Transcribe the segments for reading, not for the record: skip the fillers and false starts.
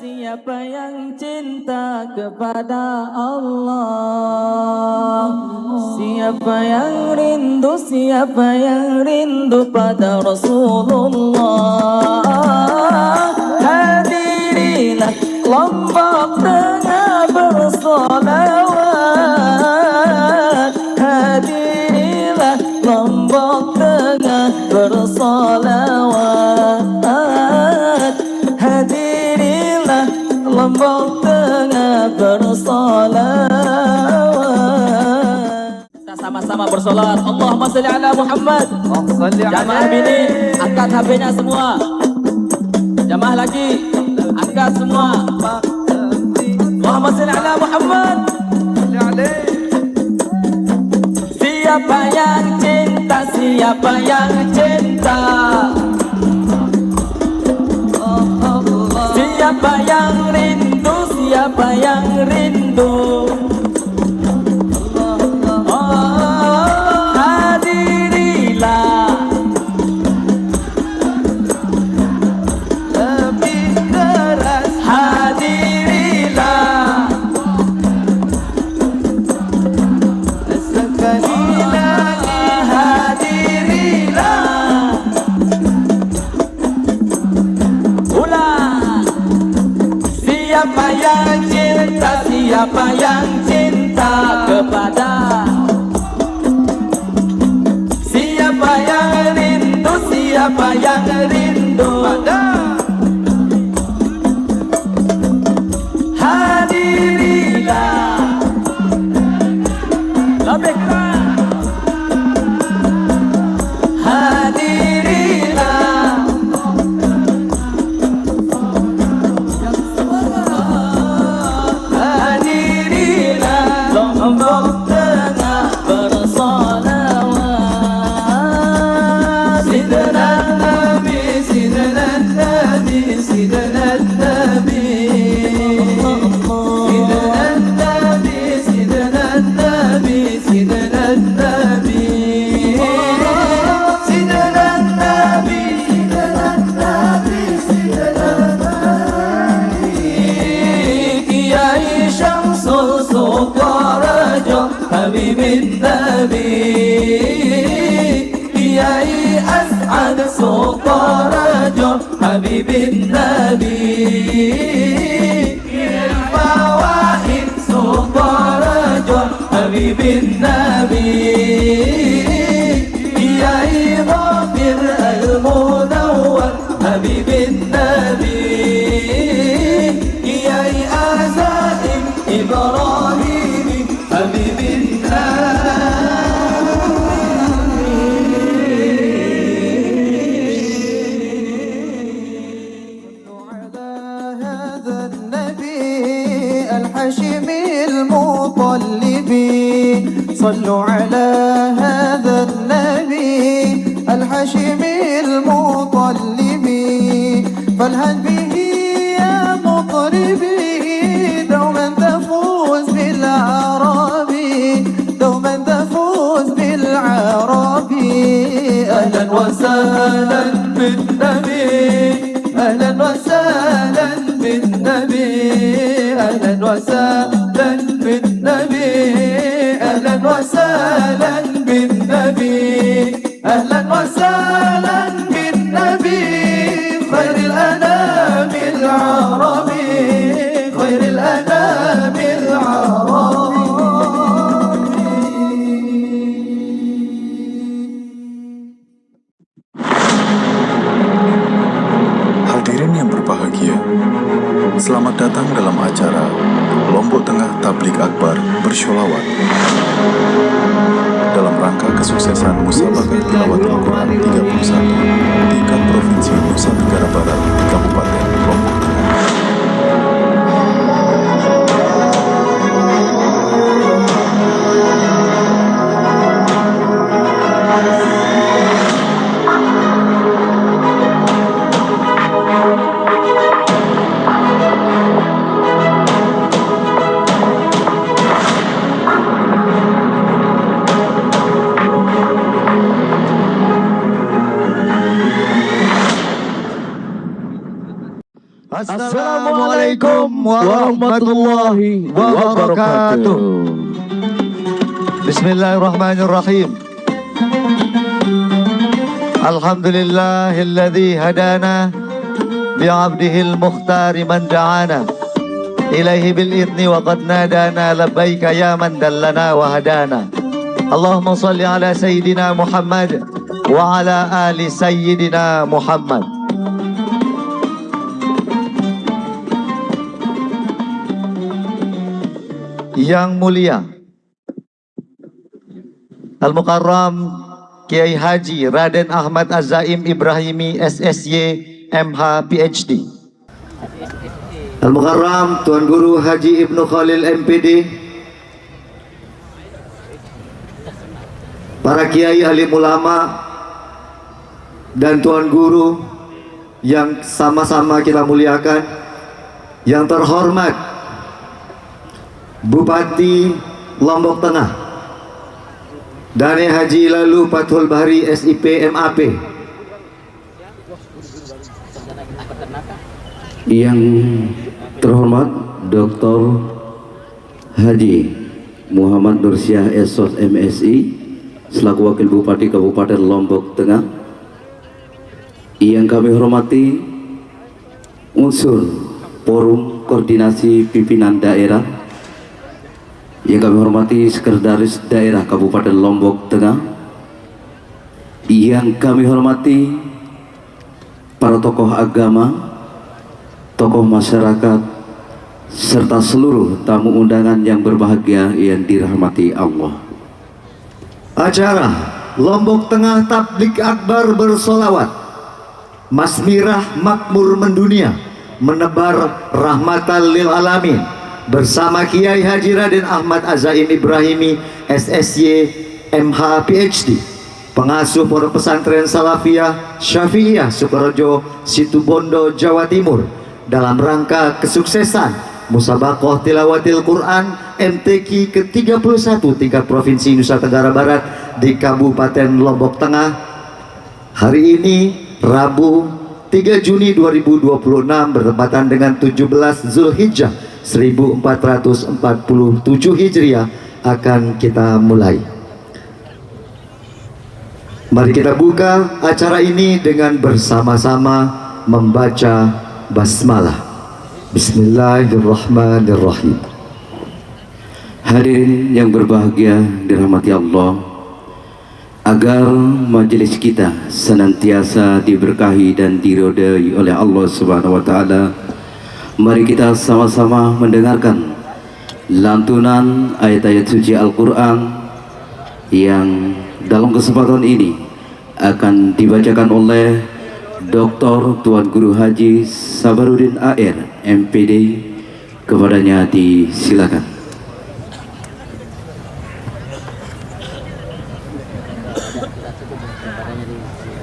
Siapa yang cinta kepada Allah? Siapa yang rindu pada Rasulullah? Hadirilah kelompok tengah bersolawat. Hadirilah kelompok tengah bersolawat. Hadirilah kelompok tengah bersolawat. Kita sama-sama bersolawat. Allahumma salli ala Muhammad. Jamaah bini, angkat HP-nya semua. Jamaah lagi, angkat semua. Allahumma salli ala Muhammad. Siapa yang cinta, siapa yang cinta? Siapa yang rindu, siapa yang rindu? Hadirilah lebih keras, hadirilah sekali lagi, hadirilah. Ulang. Siapa yang cinta, siapa yang cinta kepada? Siapa yang rindu, siapa yang rindu pada? Hadirilah lebih keras, hadirilah. Hadirilah kelompok tengah bersolawat. Sidna Nabi, Sidna Nabi, Sidna Nabi, Sidna Nabi, Sidna Nabi, Sidna Nabi, Sidna Nabi, Sidna Nabi, Sidna Nabi. Kiai Syamsul Sukarajo, Habibin Nabi. Kiai As'ad Sukarajo, Habibin Nabi. Kiai Fawaid Sukarajo, Habibin Nabi. Kiai Ghafir Al-Munawwar, Habibin Nabi. Kiai Azaim Ibrahimi, Habibin صلوا على هذا النبي الحشيم المطلب فالهد به يا مطربي دوما تفوز بالعربي دوما تفوز بالعربي. أهلا وسهلا بالنبي أهلا وسهلا بالنبي أهلا وسهلا بالنبي أهلا وسهلا بالنبي أهلا وسهلا بالنبي خير الأنام العربي خير الأنام العربي. Hadirin yang berbahagia, selamat datang dalam acara Lombok Tengah Tablik Akbar Bersholawat dalam rangka kesuksesan Musabaqah Tilawat Al-Quran 31 tingkat Provinsi Nusa Tenggara Barat di Kabupaten Lombok Tengah. Assalamualaikum warahmatullahi wabarakatuh. Bismillahirrahmanirrahim. Alhamdulillahilladzi hadana bi'abdihil mukhtari man da'ana ilaihi bil idni wa qad nadana labbaika ya man dallana wa hadana. Allahumma salli ala sayyidina Muhammad wa ala ali sayyidina Muhammad. Yang mulia Al-Mukarram Kiai Haji Raden Ahmad Az-Zaim Ibrahimi SSY MH PhD, Al-Mukarram Tuan Guru Haji Ibnu Khalil MPD, para kiai alim ulama dan Tuan Guru yang sama-sama kita muliakan, yang terhormat Bupati Lombok Tengah Dane Haji Lalu Fathul Bahri SIP MAP, yang terhormat Dr. Haji Muhammad Nursyah SOS MSI selaku Wakil Bupati Kabupaten Lombok Tengah, yang kami hormati unsur Forum Koordinasi Pimpinan Daerah, yang kami hormati Sekretaris Daerah Kabupaten Lombok Tengah, yang kami hormati para tokoh agama, tokoh masyarakat, serta seluruh tamu undangan yang berbahagia yang dirahmati Allah. Acara Lombok Tengah Tablik Akbar bersolawat, Masmirah Makmur Mendunia, menebar rahmatan lil alamin, bersama Kiai Haji Raden Ahmad Az-Zaim Ibrahimi SSY MH PhD, pengasuh Pondok Pesantren Salafiyah Syafi'iyah Sukorejo Situbondo Jawa Timur, dalam rangka kesuksesan Musabaqah Tilawatil Quran MTQ ke-31 tingkat Provinsi Nusa Tenggara Barat di Kabupaten Lombok Tengah. Hari ini Rabu 3 Juni 2026 bertepatan dengan 17 Zulhijjah 1447 Hijriah akan kita mulai. Mari kita buka acara ini dengan bersama-sama membaca basmalah. Bismillahirrahmanirrahim. Hadirin yang berbahagia dirahmati Allah, agar majelis kita senantiasa diberkahi dan diridhai oleh Allah Subhanahu wa taala, mari kita sama-sama mendengarkan lantunan ayat-ayat suci Al-Qur'an yang dalam kesempatan ini akan dibacakan oleh Dr. Tuan Guru Haji Sabarudin AR MPD. Kepadanya disilakan.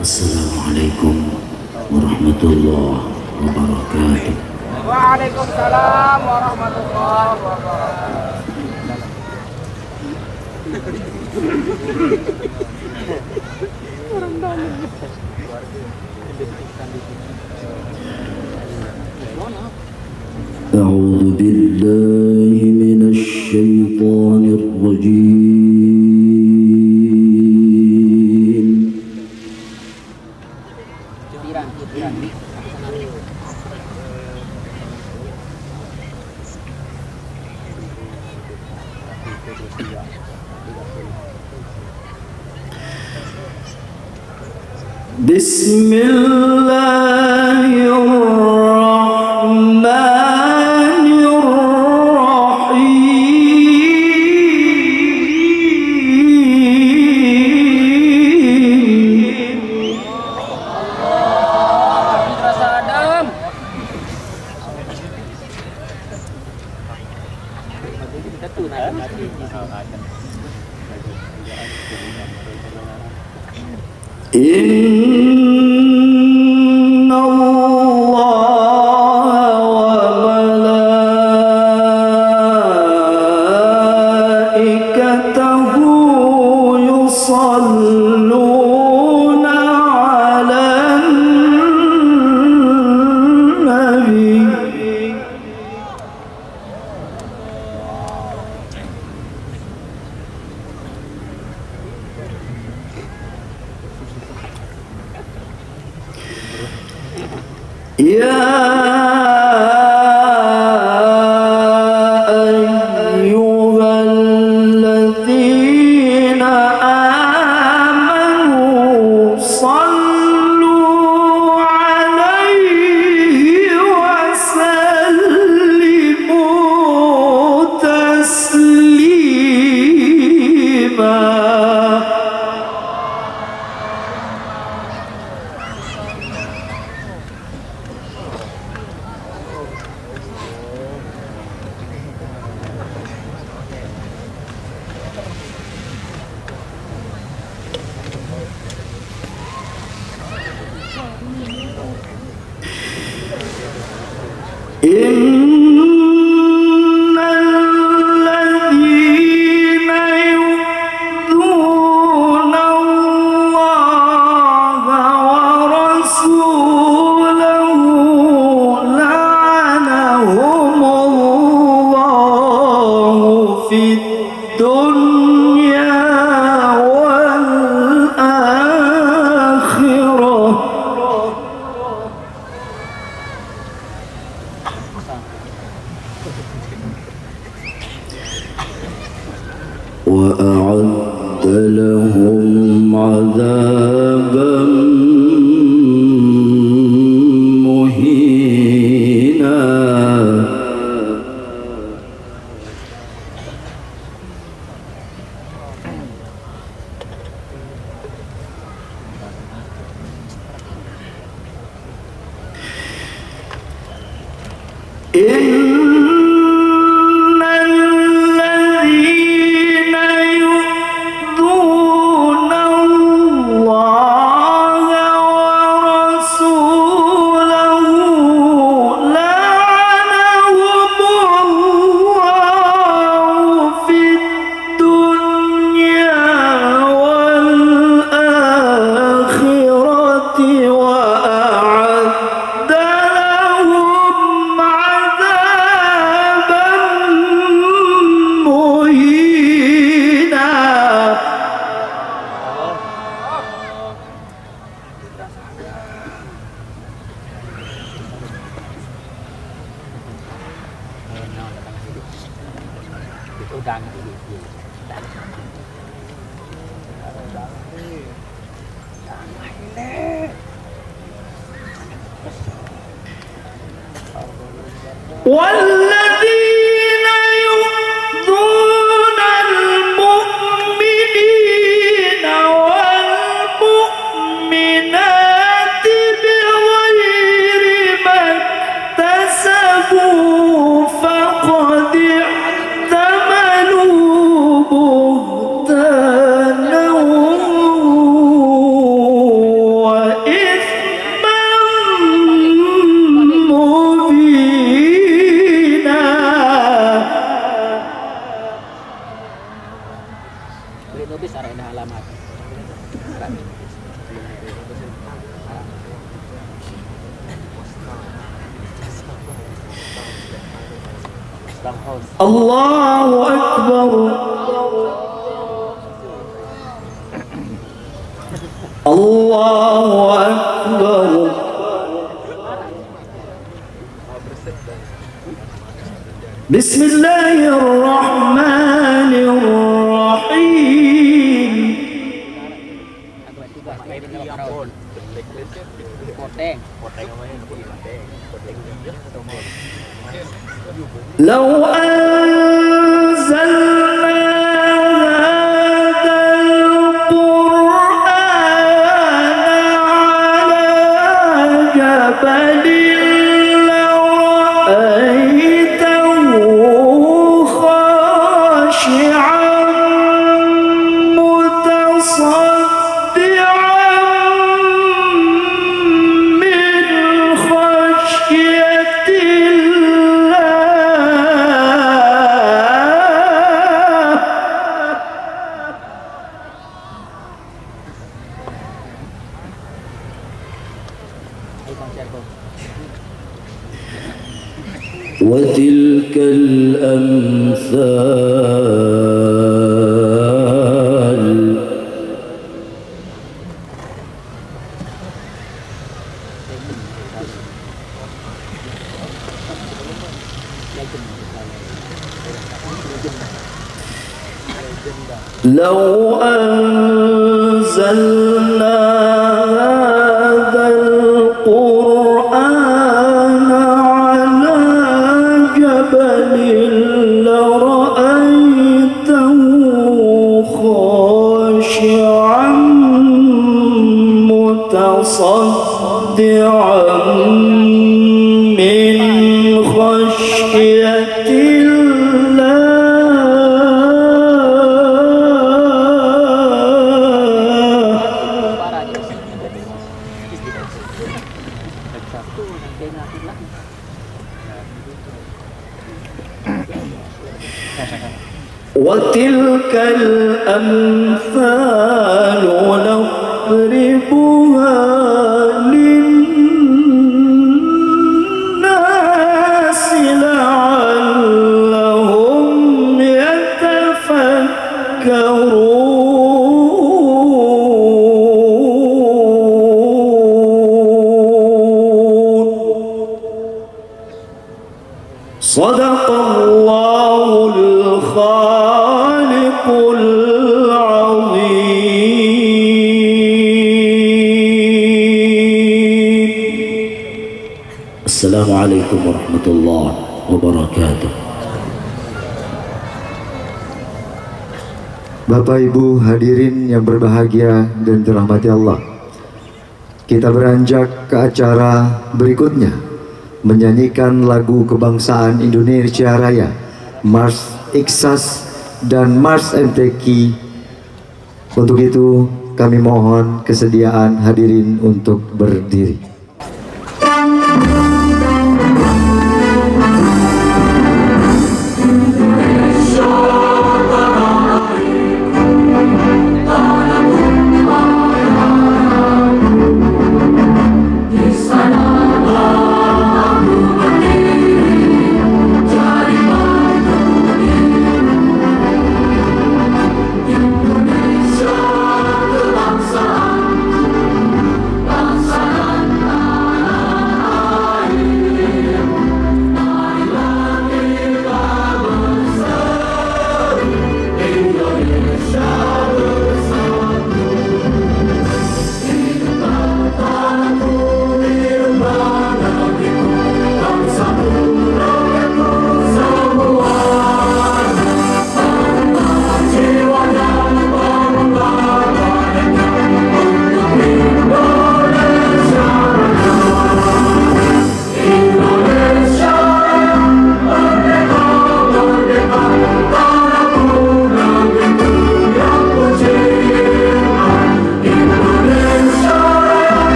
Assalamualaikum warahmatullahi wabarakatuh. Waalaikumsalam warahmatullahi wabarakatuh. أعوذ بالله من الشيطان الرجيم. بسم الله الرحمن إن الله وملائكته يصلون على النبي Ya ayyuhalladzina amanu sallu alaihi wa sallimu taslima. Innalladzina yu'dzuna Allaha wa rasulahu la'anahumullahu fid dunya wal akhirah. وأعد لهم عذابا مهينا. والذين يؤذون المؤمنين والمؤمنات بغير ما اكتسبوا فقد احتملوا بهتانا وإثما مبينا. Allahu Akbar. Allahu Akbar. Bismillahirrahmanirrahim. لو أنزلنا هذا القرآن على جبل لرأيته خاشعا متصدعا من خشية وتلك الأمثال لو أنزلنا هذا القرآن على جبل لرأيته خاشعا متصدعا من خشية وتلك الأمثال نضربها للناس لعلهم يتفكرون صدق الله الخالق العظيم. السلام عليكم ورحمة الله وبركاته. Bapak Ibu hadirin yang berbahagia dan dirahmati Allah, kita beranjak ke acara berikutnya, menyanyikan lagu kebangsaan Indonesia Raya, Mars Iksas dan Mars MTQ. Untuk itu kami mohon kesediaan hadirin untuk berdiri.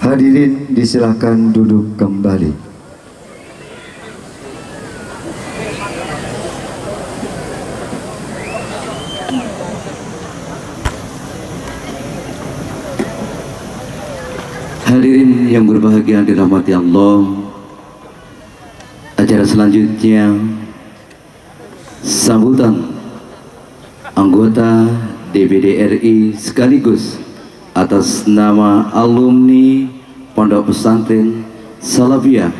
Hadirin disilahkan duduk kembali. Hadirin yang berbahagia dirahmati Allah, Acara selanjutnya sambutan anggota DPD RI sekaligus atas nama alumni Pondok Pesantren Salafiyah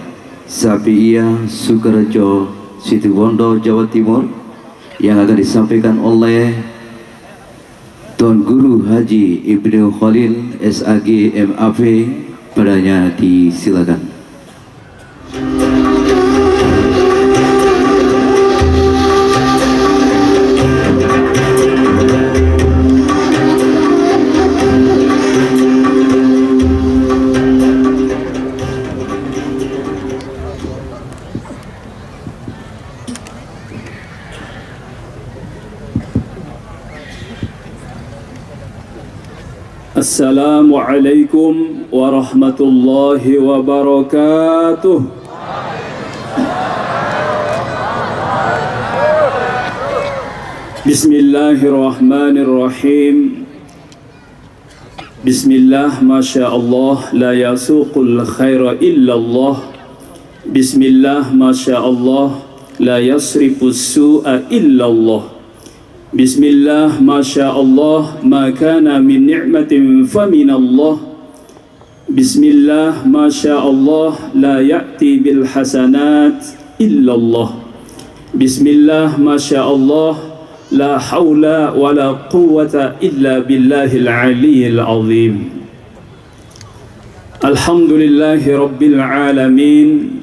Syafi'iyah Sukorejo Situbondo Jawa Timur yang akan disampaikan oleh Tuan Guru Haji Ibnu Khalil SAG MAV. Padanya disilakan. Assalamualaikum warahmatullahi wabarakatuh. Bismillahirrahmanirrahim. Bismillah, masya Allah, la yasuqul khaira illallah. Bismillah, masya Allah, la yasrifus su'a illallah. Bismillah, masya Allah, ma kana min ni'matin famin Allah. Bismillah, masya Allah, la ya'ti bil hasanat illallah. Bismillah, masya Allah, la hawla wa la quwwata illa billahil aliyyil azim. Alhamdulillahi rabbil alamin.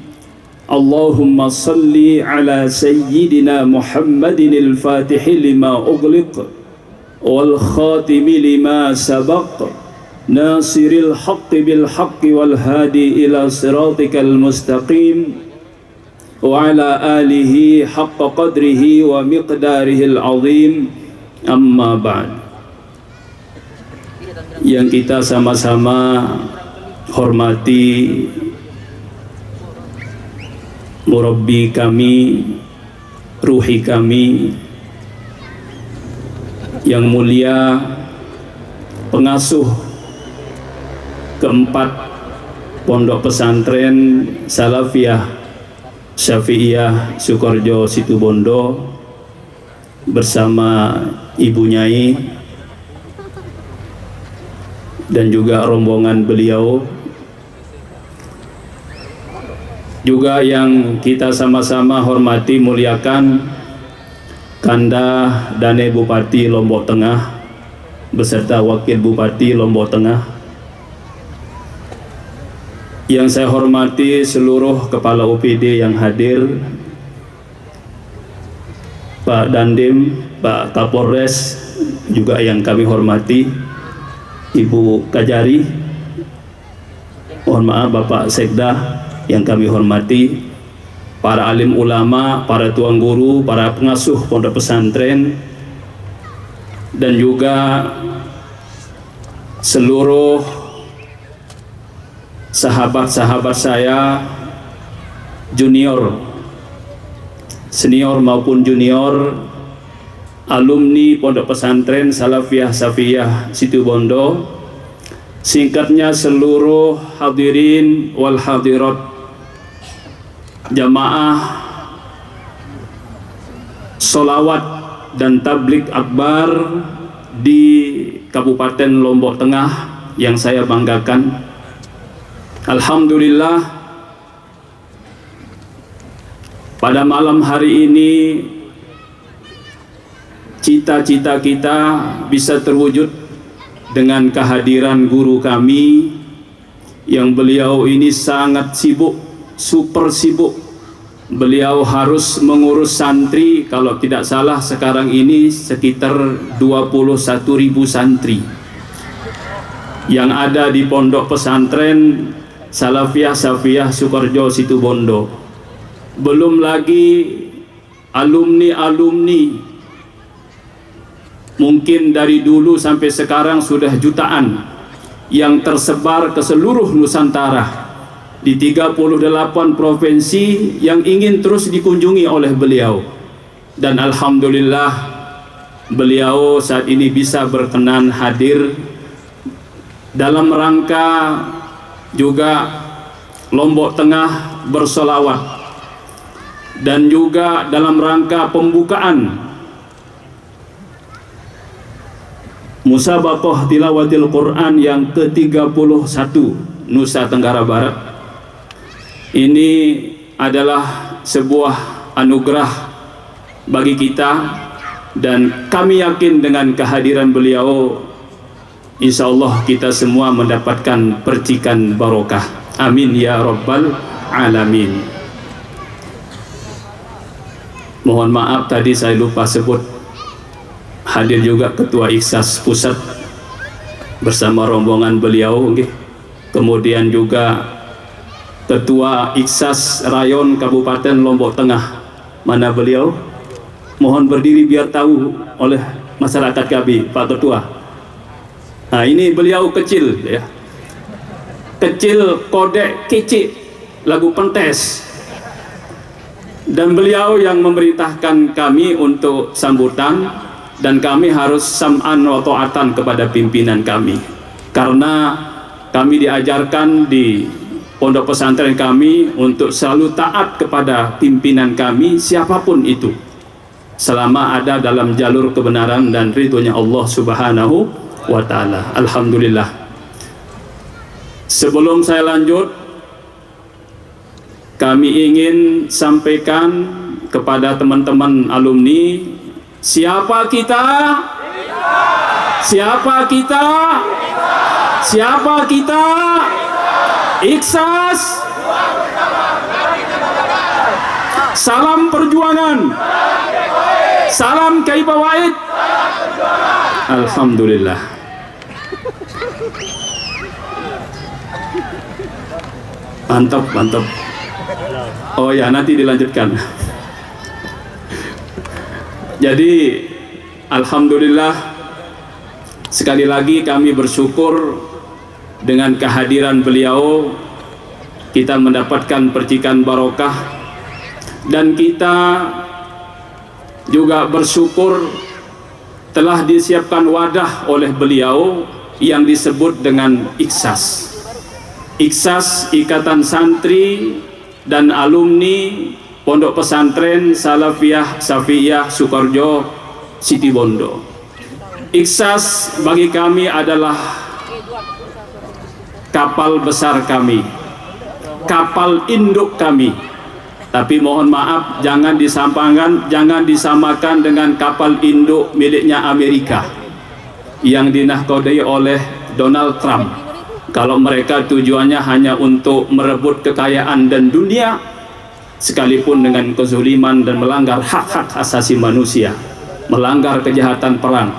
Allahumma salli ala sayyidina Muhammadin al-Fatih lima ughliq wal khatimi lima sabaq nasiril haqqi bil haqqi wal hadi ila siratikal mustaqim wa ala alihi haqqa qadrihi wa miqdarihil azim. Amma ba'd. Yang kita sama-sama hormati murabbi kami, ruhi kami yang mulia, pengasuh keempat Pondok Pesantren Salafiyah Syafi'iyah Sukorejo Situbondo bersama Ibu Nyai dan juga rombongan beliau, juga yang kita sama-sama hormati muliakan Kanda Dane Bupati Lombok Tengah beserta Wakil Bupati Lombok Tengah, yang saya hormati seluruh Kepala UPD yang hadir, Pak Dandim, Pak Kapolres, juga yang kami hormati Ibu Kajari, mohon maaf Bapak Sekda yang kami hormati, para alim ulama, para tuan guru, para pengasuh pondok pesantren, dan juga seluruh sahabat-sahabat saya, junior, senior maupun junior, alumni pondok pesantren Salafiyah Syafi'iyah Situbondo, singkatnya seluruh hadirin wal hadirat, jamaah solawat dan tablik akbar di Kabupaten Lombok Tengah yang saya banggakan. Alhamdulillah, pada malam hari ini cita-cita kita bisa terwujud dengan kehadiran guru kami yang beliau ini sangat sibuk, super sibuk. Beliau harus mengurus santri, kalau tidak salah sekarang ini sekitar 21.000 santri yang ada di pondok pesantren Salafiyah Syafi'iyah Sukorejo Situbondo. Belum lagi alumni-alumni, mungkin dari dulu sampai sekarang sudah jutaan yang tersebar ke seluruh Nusantara di 38 provinsi yang ingin terus dikunjungi oleh beliau. Dan alhamdulillah beliau saat ini bisa berkenan hadir dalam rangka juga Lombok Tengah bersolawat. dan juga dalam rangka pembukaan Musabaqah Tilawatil Quran yang ke-31 Nusa Tenggara Barat. Ini adalah sebuah anugerah bagi kita, dan kami yakin dengan kehadiran beliau insya Allah kita semua mendapatkan percikan barokah. Amin ya rabbal alamin. Mohon maaf tadi saya lupa sebut, hadir juga Ketua Iksas Pusat bersama rombongan beliau, kemudian juga Ketua Iksas Rayon Kabupaten Lombok Tengah. Mana beliau? Mohon berdiri biar tahu oleh masyarakat kami, Pak Ketua. Nah, ini beliau kecil ya, kecil kodek kicik lagu pentes, dan beliau yang memerintahkan kami untuk sambutan, dan kami harus sam'an wa ta'atan kepada pimpinan kami, karena kami diajarkan di pondok pesantren kami untuk selalu taat kepada pimpinan kami siapapun itu, selama ada dalam jalur kebenaran dan ridhonya Allah Subhanahu wa ta'ala. Alhamdulillah. Sebelum saya lanjut, kami ingin sampaikan kepada teman-teman alumni, siapa kita? Siapa kita? Siapa kita? Iksas. Salam perjuangan. Salam Kaibawaid. Alhamdulillah. Mantap, mantap. Oh ya, nanti dilanjutkan. Jadi alhamdulillah, sekali lagi kami bersyukur dengan kehadiran beliau, kita mendapatkan percikan barokah, dan kita juga bersyukur telah disiapkan wadah oleh beliau yang disebut dengan Iksas. Iksas, Ikatan Santri dan Alumni Pondok Pesantren Salafiyah Safiyah Sukoharjo Situbondo. Iksas bagi kami adalah kapal besar kami, kapal induk kami. Tapi mohon maaf, jangan disamakan dengan kapal induk miliknya Amerika yang dinahkodai oleh Donald Trump. Kalau mereka tujuannya hanya untuk merebut kekayaan dan dunia, sekalipun dengan kezuliman dan melanggar hak-hak asasi manusia, melanggar kejahatan perang.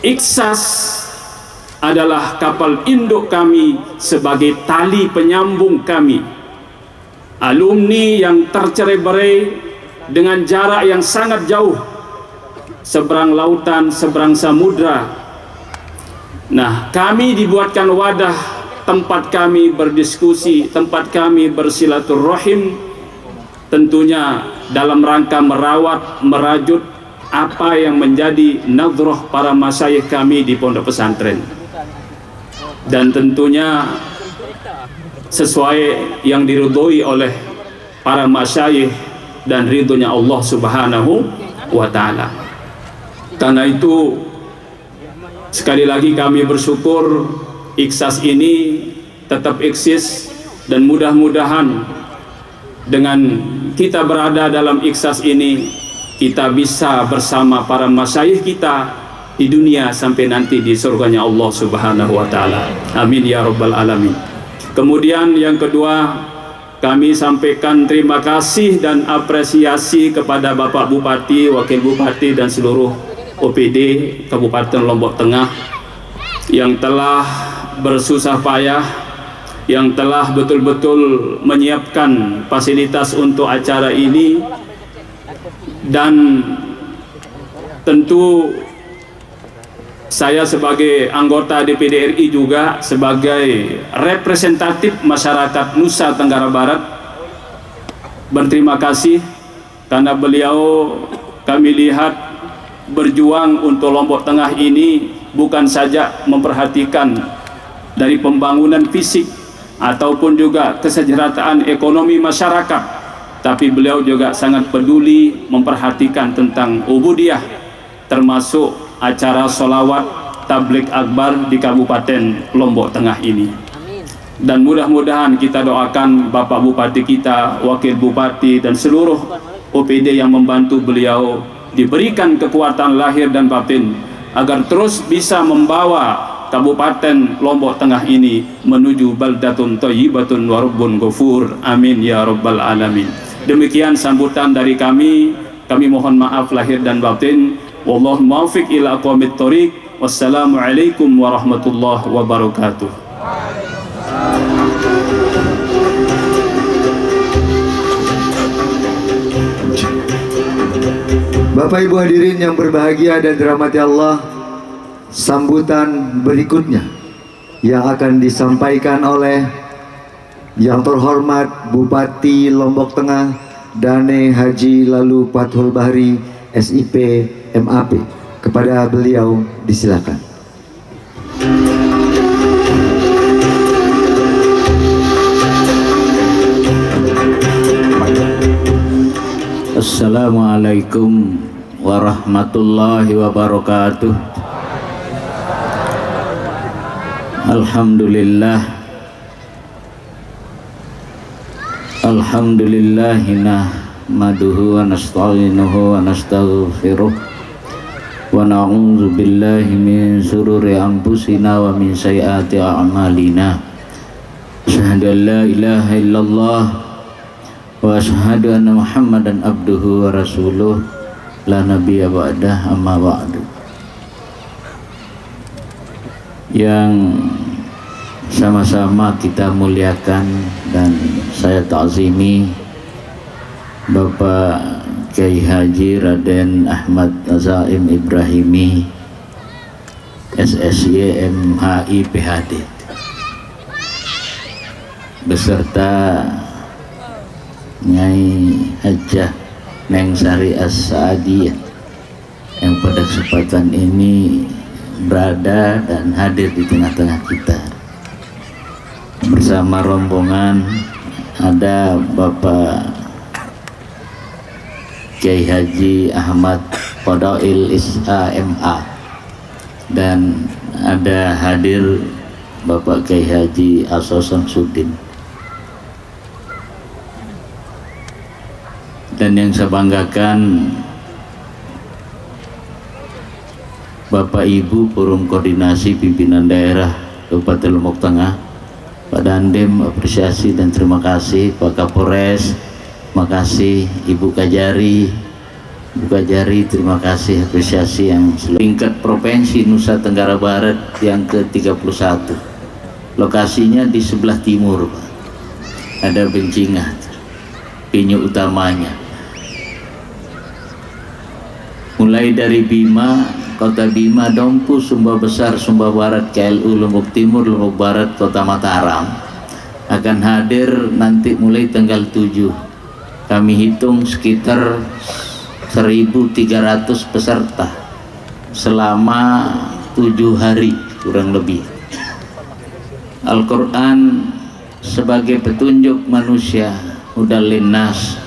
Iksas adalah kapal induk kami sebagai tali penyambung kami. Alumni yang tercerai-berai dengan jarak yang sangat jauh, seberang lautan, seberang samudra. Nah, kami dibuatkan wadah, tempat kami berdiskusi, tempat kami bersilaturahim, tentunya dalam rangka merawat, merajut apa yang menjadi nadhrah para masyayikh kami di pondok pesantren, dan tentunya sesuai yang diridhoi oleh para masyayikh dan ridhonya Allah Subhanahu wa ta'ala. Karena itu sekali lagi kami bersyukur Iksas ini tetap eksis, dan mudah-mudahan dengan kita berada dalam Iksas ini, kita bisa bersama para masyayikh kita di dunia sampai nanti di surganya Allah Subhanahu wa ta'ala. Amin ya rabbal alamin. Kemudian yang kedua, kami sampaikan terima kasih dan apresiasi kepada Bapak Bupati, Wakil Bupati dan seluruh OPD Kabupaten Lombok Tengah yang telah bersusah payah, yang telah betul-betul menyiapkan fasilitas untuk acara ini, dan tentu saya sebagai anggota DPD RI juga sebagai representatif masyarakat Nusa Tenggara Barat berterima kasih, karena beliau kami lihat berjuang untuk Lombok Tengah ini bukan saja memperhatikan dari pembangunan fisik ataupun juga kesejahteraan ekonomi masyarakat, tapi beliau juga sangat peduli memperhatikan tentang ubudiyah, termasuk acara solawat tabligh akbar di Kabupaten Lombok Tengah ini. Dan mudah-mudahan kita doakan Bapak Bupati kita, Wakil Bupati, dan seluruh OPD yang membantu beliau diberikan kekuatan lahir dan batin agar terus bisa membawa Kabupaten Lombok Tengah ini menuju baldatun thayyibatun wa rabbun ghafur. Amin ya rabbal alamin. Demikian sambutan dari kami. Kami mohon maaf lahir dan batin. Wallahu muwaffiq ila aqwamit thoriq. Wassalamualaikum warahmatullahi wabarakatuh. Bapak Ibu hadirin yang berbahagia dan dirahmati Allah, sambutan berikutnya yang akan disampaikan oleh yang terhormat Bupati Lombok Tengah Dane Haji Lalu Fathul Bahri SIP MAP. Kepada beliau disilakan. Assalamualaikum warahmatullahi wabarakatuh. Alhamdulillah nahmaduhu wa nasta'inuhu wa nastaghfiruh wa na'udzu billahi min shururi anfusina wa min sayyiati a'malina. Asyhadu an la ilaha illallah wa asyhadu anna Muhammadan abduhu wa rasuluh la nabiyya ba'dah, amma ba'du. Yang sama-sama kita muliakan dan saya ta'zimi Bapak Kiai Haji Raden Ahmad Zaim Ibrahimi SSY MHI PhD beserta Nyai Hajah Neng Sari As-Saadiyah yang pada kesempatan ini berada dan hadir di tengah-tengah kita. Bersama rombongan ada Bapak Kiai Haji Ahmad Fadail SAMA dan ada hadir Bapak Kiai Haji Asosan Sudin. Dan yang saya banggakan Bapak Ibu Forum Koordinasi Pimpinan Daerah Kabupaten Lombok Tengah, Pak Dandim, apresiasi dan terima kasih. Pak Kapolres, terima kasih. Ibu Kajari, terima kasih, apresiasi yang tingkat provinsi Nusa Tenggara Barat yang ke-31. Lokasinya di sebelah timur, Pak. Ada Bencingat, venue utamanya. Mulai dari Bima, Kota Bima, Dompu, Sumba Besar, Sumba Barat, KLU, Lombok Timur, Lombok Barat, Kota Mataram akan hadir nanti mulai tanggal 7. Kami hitung sekitar 1.300 peserta selama 7 hari kurang lebih. Al-Quran sebagai petunjuk manusia, hudal linnas.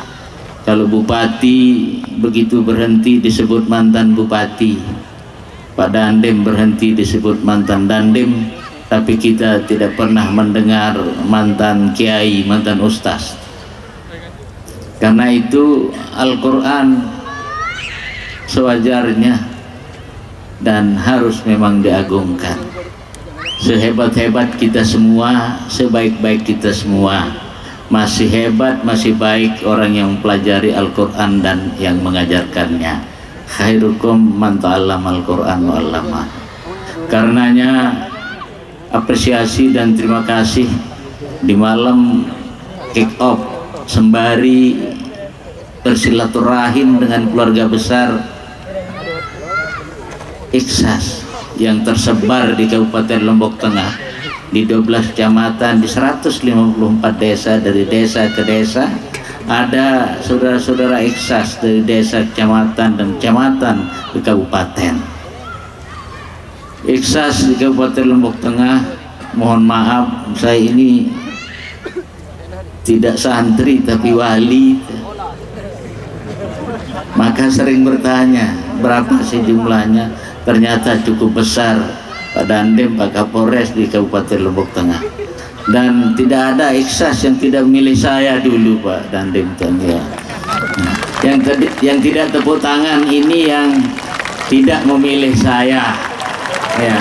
Kalau bupati begitu berhenti disebut mantan bupati, Pak Dandim berhenti disebut mantan Dandim, tapi kita tidak pernah mendengar mantan kiai, mantan ustaz. Karena itu Al-Quran sewajarnya dan harus memang diagungkan. Sehebat-hebat kita semua, sebaik-baik kita semua, masih hebat, masih baik orang yang mempelajari Al-Quran dan yang mengajarkannya. Khairukum man ta'allama al-Quran wa 'allama. Karenanya apresiasi dan terima kasih di malam kick off sembari bersilaturahim dengan keluarga besar Iksas yang tersebar di Kabupaten Lombok Tengah di 12 kecamatan, di 154 desa, dari desa ke desa. Ada saudara-saudara Iksas dari desa, kecamatan, dan kecamatan ke kabupaten. Iksas di Kabupaten Lombok Tengah, mohon maaf saya ini tidak santri tapi wali. maka sering bertanya berapa sih jumlahnya. Ternyata cukup besar Pak Dandem, Pak Kapolres di Kabupaten Lombok Tengah. Dan tidak ada Iksas yang tidak memilih saya dulu Pak Dandem ya. Yang tidak tepuk tangan ini yang tidak memilih saya ya.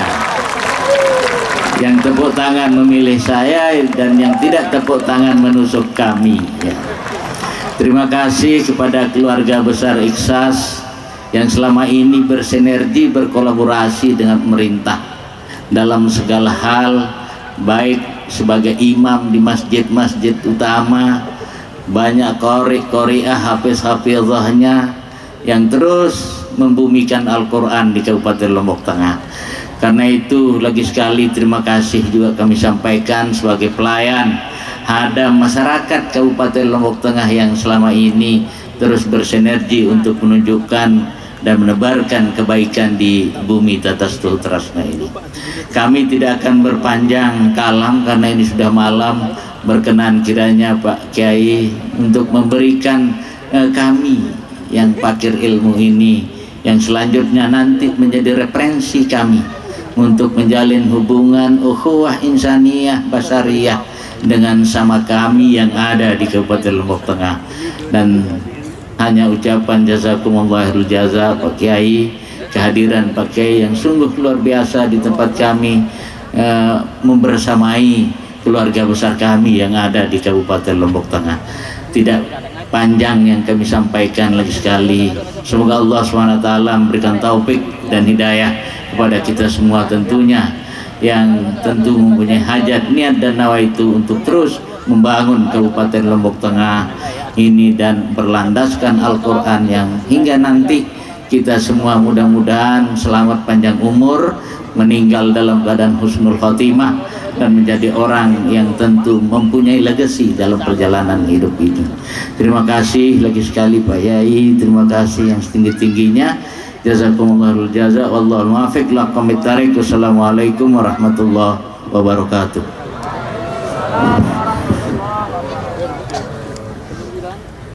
Yang tepuk tangan memilih saya, dan yang tidak tepuk tangan menusuk kami ya. Terima kasih kepada keluarga besar Iksas yang selama ini bersinergi, berkolaborasi dengan pemerintah dalam segala hal, baik sebagai imam di masjid-masjid utama, banyak qori-qoriah, hafiz-hafizahnya yang terus membumikan Al-Quran di Kabupaten Lombok Tengah. Karena itu lagi sekali terima kasih juga kami sampaikan sebagai pelayan ada masyarakat Kabupaten Lombok Tengah yang selama ini terus bersinergi untuk menunjukkan dan menebarkan kebaikan di bumi Tatas Tultrasna ini. Kami tidak akan berpanjang kalam karena ini sudah malam. Berkenan kiranya Pak Kiai untuk memberikan kami yang pakir ilmu ini, yang selanjutnya nanti menjadi referensi kami untuk menjalin hubungan ukhuwah insaniyah basariyah dengan sama kami yang ada di Kabupaten Lombok Tengah. Dan hanya ucapan jazakumullah jaza Pak Kiai, kehadiran Pak Kiai yang sungguh luar biasa di tempat kami membersamai keluarga besar kami yang ada di Kabupaten Lombok Tengah. Tidak panjang yang kami sampaikan lagi sekali. Semoga Allah SWT memberikan taufik dan hidayah kepada kita semua tentunya, yang tentu mempunyai hajat, niat dan nawaitu untuk terus membangun Kabupaten Lombok Tengah ini dan berlandaskan Al-Quran, yang hingga nanti kita semua mudah-mudahan selamat panjang umur, meninggal dalam keadaan husnul khotimah, dan menjadi orang yang tentu mempunyai legacy dalam perjalanan hidup ini. Terima kasih lagi sekali Pak Yai, terima kasih yang setinggi-tingginya. Jazakumullah jaza, wallahu muwaffiq lakum bitarik. Wassalamualaikum warahmatullahi wabarakatuh.